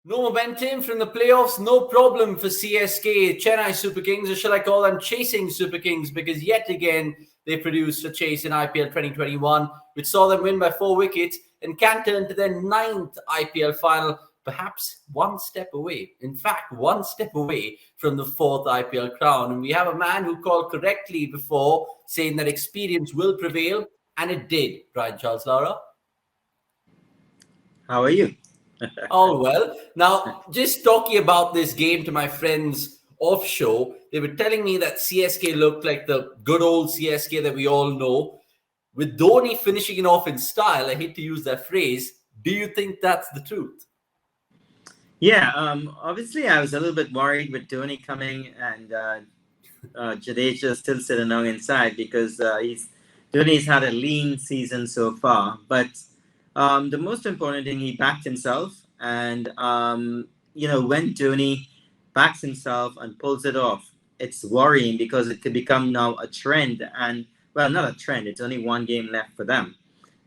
No momentum from the playoffs, no problem for CSK, Chennai Super Kings, or shall I call them chasing Super Kings, because yet again they produced a chase in IPL 2021, which saw them win by 4 wickets and canter into their 9th IPL final, perhaps one step away. In fact, one step away from the 4th IPL crown. And we have a man who called correctly before, saying that experience will prevail, and it did, Brian Charles Lara. How are you? All well. Now, just talking about this game to my friends offshore, they were telling me that CSK looked like the good old CSK that we all know. With Dhoni finishing it off in style, I hate to use that phrase. Do you think that's the truth? Yeah, obviously I was a little bit worried with Dhoni coming and Jadeja still sitting on inside because Dhoni's had a lean season so far. But the most important thing, he backed himself. And, when Dhoni backs himself and pulls it off, it's worrying because it could become now a trend. And, well, not a trend. It's only one game left for them.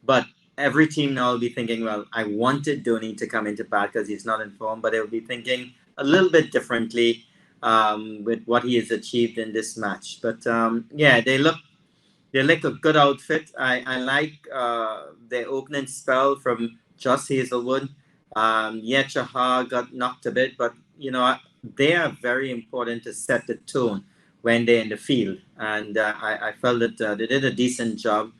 But every team now will be thinking, well, I wanted Dhoni to come into bat because he's not in form, but they'll be thinking a little bit differently with what he has achieved in this match. But they look a good outfit. I like their opening spell from Joss Hazelwood. Chahar got knocked a bit, but they are very important to set the tone when they're in the field, and I felt that they did a decent job.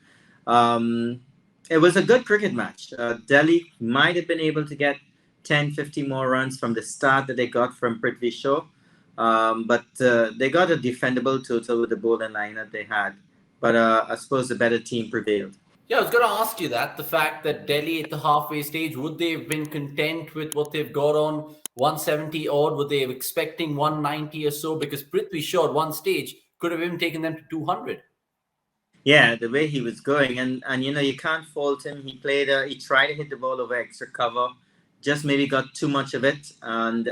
It was a good cricket match. Delhi might have been able to get 10, 50 more runs from the start that they got from Prithvi Shaw, but they got a defendable total with the bowling lineup they had. But I suppose the better team prevailed. Yeah, I was going to ask you that. The fact that Delhi at the halfway stage, would they have been content with what they've got on 170 odd? Were they expecting 190 or so? Because Prithvi Shaw at one stage could have even taken them to 200. Yeah, the way he was going, and you can't fault him. He tried to hit the ball over extra cover, just maybe got too much of it and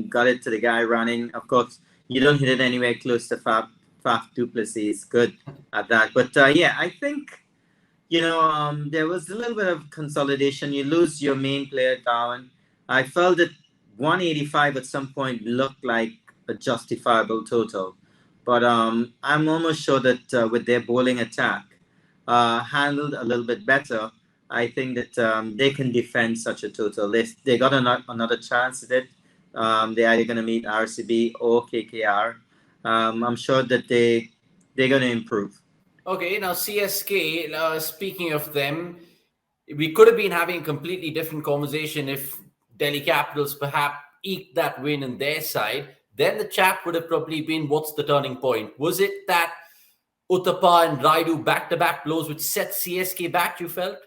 got it to the guy running. Of course, you don't hit it anywhere close to Faf du Plessis. Good at that. But I think there was a little bit of consolidation. You lose your main player, Darwin. I felt that 185 at some point looked like a justifiable total. But I'm almost sure that with their bowling attack handled a little bit better, I think that they can defend such a total. They got another chance at it. They're either going to meet RCB or KKR. I'm sure that they're going to improve. Okay, now CSK, speaking of them, we could have been having a completely different conversation if Delhi Capitals perhaps eked that win on their side. Then the chat would have probably been, what's the turning point? Was it that Uthappa and Raidu back-to-back blows which set CSK back, you felt?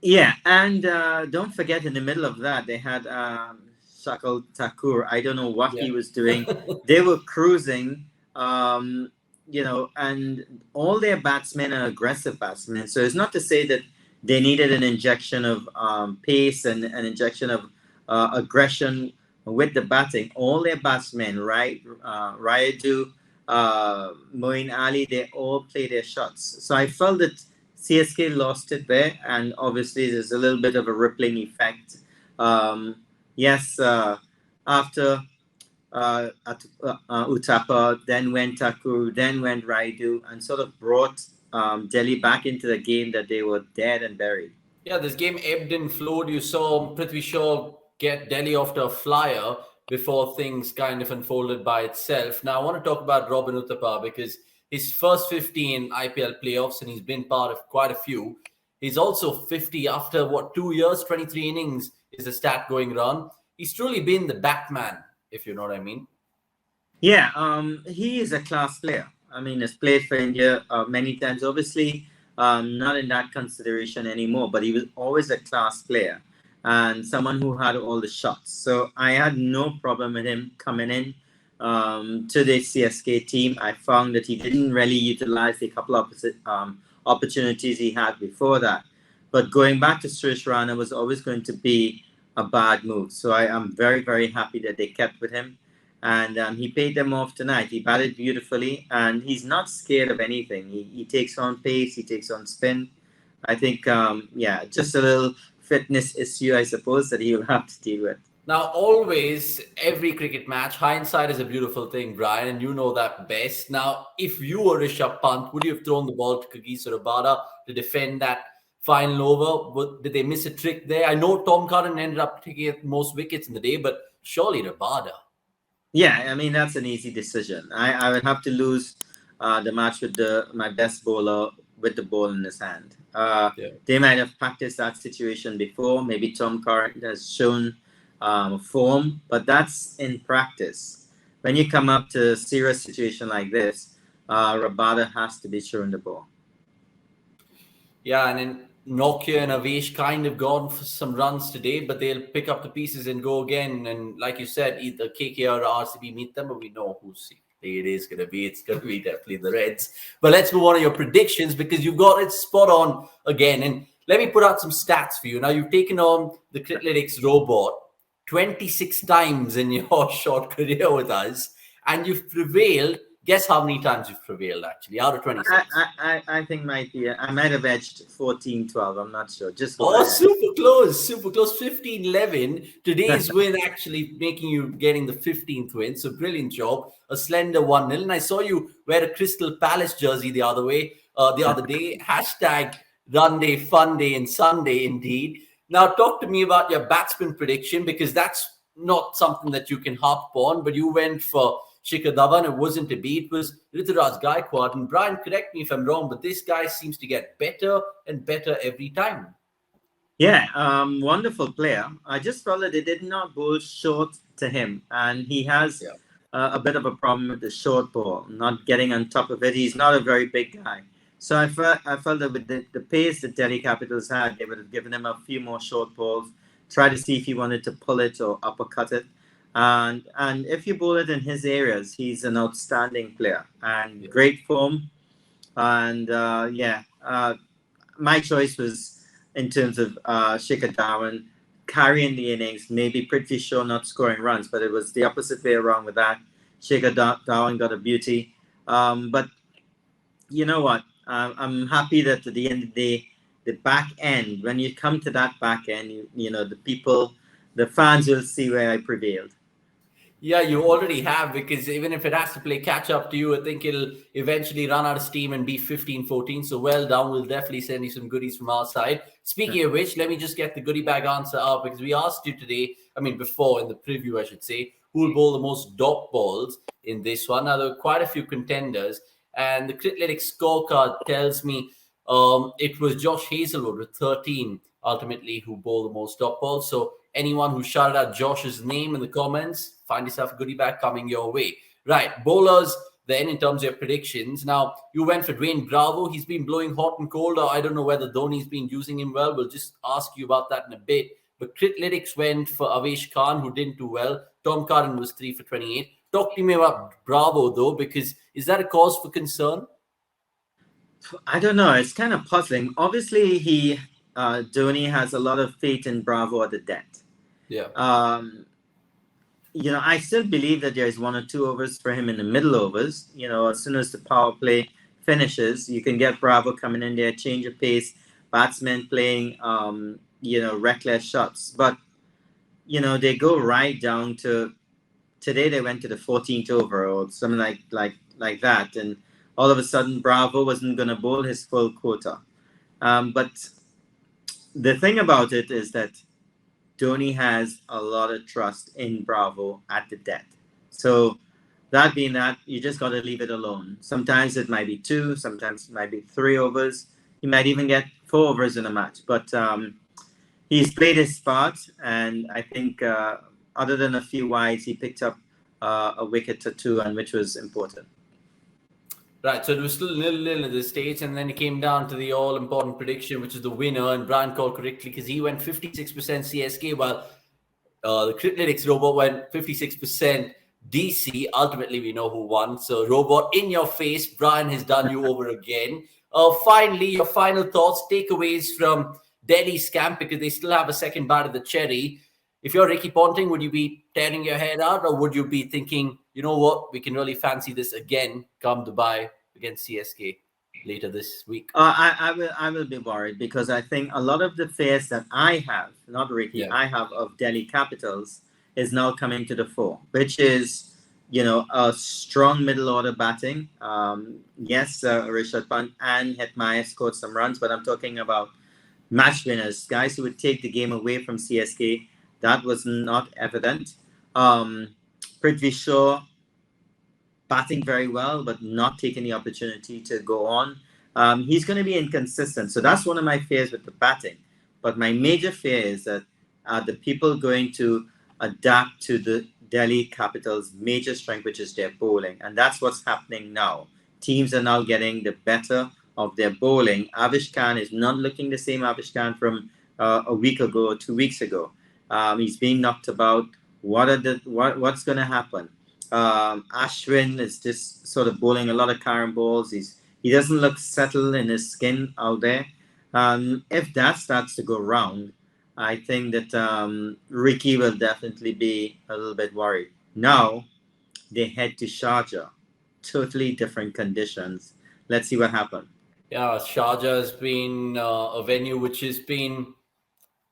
Yeah, and don't forget in the middle of that, they had Shakal Thakur. I don't know what he was doing. They were cruising, and all their batsmen are aggressive batsmen. So it's not to say that they needed an injection of pace and an injection of aggression with the batting. All their batsmen, right? Raidu, Moeen Ali, they all play their shots. So I felt that CSK lost it there, and obviously there's a little bit of a rippling effect. After Uthappa, then went Thakur, then went Raidu, and sort of brought Delhi back into the game that they were dead and buried. Yeah, this game ebbed and flowed. You saw Prithvi Shaw get Delhi off to a flyer before things kind of unfolded by itself. Now, I want to talk about Robin Uthappa because his first 50 in IPL playoffs, and he's been part of quite a few. He's also 50 after, 2 years, 23 innings is the stat going around. He's truly been the Batman, if you know what I mean. Yeah, he is a class player. I mean, he's played for India many times. Obviously, not in that consideration anymore, but he was always a class player and someone who had all the shots. So I had no problem with him coming in to the CSK team. I found that he didn't really utilize the couple of opportunities he had before that. But going back to Suresh Rana was always going to be a bad move. So I am very, very happy that they kept with him. And he paid them off tonight. He batted beautifully, and he's not scared of anything. He takes on pace, he takes on spin. I think, just a little fitness issue, I suppose, that he'll have to deal with. Now, always, every cricket match, hindsight is a beautiful thing, Brian, and you know that best. Now, if you were Rishabh Pant, would you have thrown the ball to Kagis or Rabada to defend that final over? Did they miss a trick there? I know Tom Curran ended up taking most wickets in the day, but surely Rabada. Yeah, I mean, that's an easy decision. I would have to lose the match with my best bowler with the ball in his hand. Yeah. They might have practiced that situation before. Maybe Tom Curran has shown form, but that's in practice. When you come up to a serious situation like this, Rabada has to be throwing the ball. Yeah, and then Nokia and Avesh kind of gone for some runs today, but they'll pick up the pieces and go again. And like you said, either KKR or RCB meet them, but we know who's it is going to be. It's going to be definitely the Reds. But let's move on to your predictions because you've got it spot on again. And let me put out some stats for you. Now, you've taken on the Criclytics robot 26 times in your short career with us, and you've prevailed. Guess how many times you've prevailed, actually, out of 26? I think I might have edged 14-12. I'm not sure. Just go Oh, ahead. super close. 15-11. Today's win actually making you getting the 15th win. So brilliant job. A slender 1-0. And I saw you wear a Crystal Palace jersey the other day. Hashtag run day, fun day, and Sunday indeed. Now talk to me about your batsman prediction because that's not something that you can harp on, but you went for Shikhar Dhawan. It wasn't a beat. It was Rituraj Gaikwad. And Brian, correct me if I'm wrong, but this guy seems to get better and better every time. Yeah, wonderful player. I just felt that they did not bowl short to him, and he has a bit of a problem with the short ball, not getting on top of it. He's not a very big guy. So I felt that with the pace that Delhi Capitals had, they would have given him a few more short balls, try to see if he wanted to pull it or uppercut it. And if you bowl it in his areas, he's an outstanding player and great form. And my choice was in terms of Shikhar Dhawan carrying the innings, maybe Prithvi Shaw not scoring runs, but it was the opposite way around with that. Shikhar Dhawan got a beauty. But you know what? I'm happy that at the end of the day, the back end, when you come to that back end, you know, the fans will see where I prevailed. Yeah, you already have because even if it has to play catch up to you, I think it'll eventually run out of steam and be 15-14. So well done. We'll definitely send you some goodies from our side. Speaking of which, let me just get the goodie bag answer out because we asked you today, before in the preview, I should say, who will bowl the most dot balls in this one. Now, there are quite a few contenders. And the Criclytics scorecard tells me it was Josh Hazelwood with 13 ultimately who bowled the most dot balls. So anyone who shouted out Josh's name in the comments, find yourself a goodie bag coming your way. Right, bowlers then in terms of your predictions. Now, you went for Dwayne Bravo. He's been blowing hot and cold. I don't know whether Dhoni's been using him well. We'll just ask you about that in a bit. But Criclytics went for Avesh Khan, who didn't do well. Tom Curran was 3 for 28. Talk to me about Bravo, though, because is that a cause for concern? I don't know. It's kind of puzzling. Obviously, Dhoni has a lot of faith in Bravo at the death. Yeah. I still believe that there is 1 or 2 overs for him in the middle overs. As soon as the power play finishes, you can get Bravo coming in there, change of pace, batsmen playing, reckless shots. But, they go right down to today. They went to the 14th over or something like that, and all of a sudden Bravo wasn't going to bowl his full quota. But the thing about it is that Dhoni has a lot of trust in Bravo at the death. So that being that, you just got to leave it alone. Sometimes it might be 2, sometimes it might be 3 overs. He might even get 4 overs in a match. But he's played his part, and I think other than a few wides, he picked up a wicket or 2, and which was important. Right, so it was still 0-0 at this stage, and then it came down to the all-important prediction, which is the winner, and Brian called correctly because he went 56% CSK, while the Criclytics robot went 56% DC. Ultimately, we know who won. So, robot, in your face, Brian has done you over again. Finally, your final thoughts, takeaways from Delhi's camp, because they still have a second bite of the cherry. If you're Ricky Ponting, would you be tearing your head out, or would you be thinking, you know what, we can really fancy this again come Dubai against CSK? later this week? I will be worried because I think a lot of the fears that I have, not Ricky, Yeah. I have of Delhi Capitals is now coming to the fore, which is, a strong middle order batting. Yes, Rishabh Pant and Hetmyer scored some runs, but I'm talking about match winners, guys who would take the game away from CSK. That was not evident. Prithvi Shaw batting very well, but not taking the opportunity to go on. He's going to be inconsistent. So that's one of my fears with the batting. But my major fear is that the people going to adapt to the Delhi Capitals' major strength, which is their bowling. And that's what's happening now. Teams are now getting the better of their bowling. Avish Khan is not looking the same Avish Khan from a week ago or 2 weeks ago. He's being knocked about. What's going to happen? Ashwin is just sort of bowling a lot of current balls. He doesn't look settled in his skin out there. If that starts to go round, I think that Ricky will definitely be a little bit worried. Now they head to Sharjah, totally different conditions. Let's see what happens. Yeah, Sharjah has been a venue which has been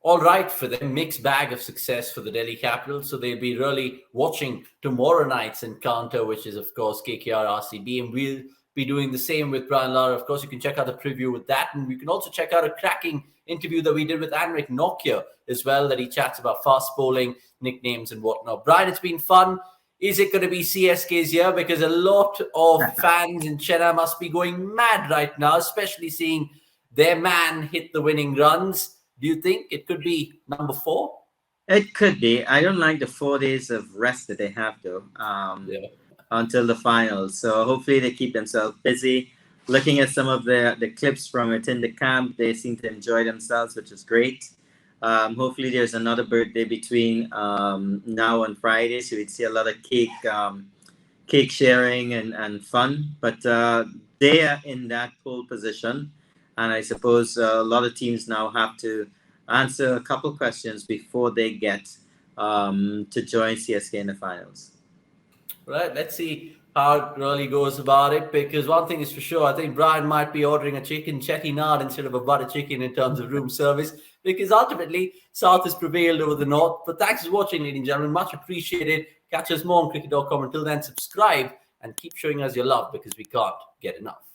all right for them. Mixed bag of success for the Delhi Capitals. So they'll be really watching tomorrow night's encounter, which is, of course, KKR RCB. And we'll be doing the same with Brian Lara. Of course, you can check out the preview with that. And you can also check out a cracking interview that we did with Anrik Nokia as well, that he chats about fast bowling, nicknames, and whatnot. Brian, it's been fun. Is it going to be CSK's year? Because a lot of fans in Chennai must be going mad right now, especially seeing their man hit the winning runs. Do you think it could be number 4? It could be. I don't like the 4 days of rest that they have though, until the finals. So hopefully they keep themselves busy. Looking at some of the clips from it in the camp, they seem to enjoy themselves, which is great. Hopefully there's another birthday between now and Friday, so we'd see a lot of cake sharing and fun. But they are in that pole position, and I suppose a lot of teams now have to answer a couple questions before they get to join CSK in the finals. Right, let's see how it really goes about it, because one thing is for sure, I think Brian might be ordering a chicken chettinad instead of a butter chicken in terms of room service, because ultimately South has prevailed over the North. But thanks for watching, ladies and gentlemen. Much appreciated. Catch us more on cricket.com. Until then, subscribe and keep showing us your love, because we can't get enough.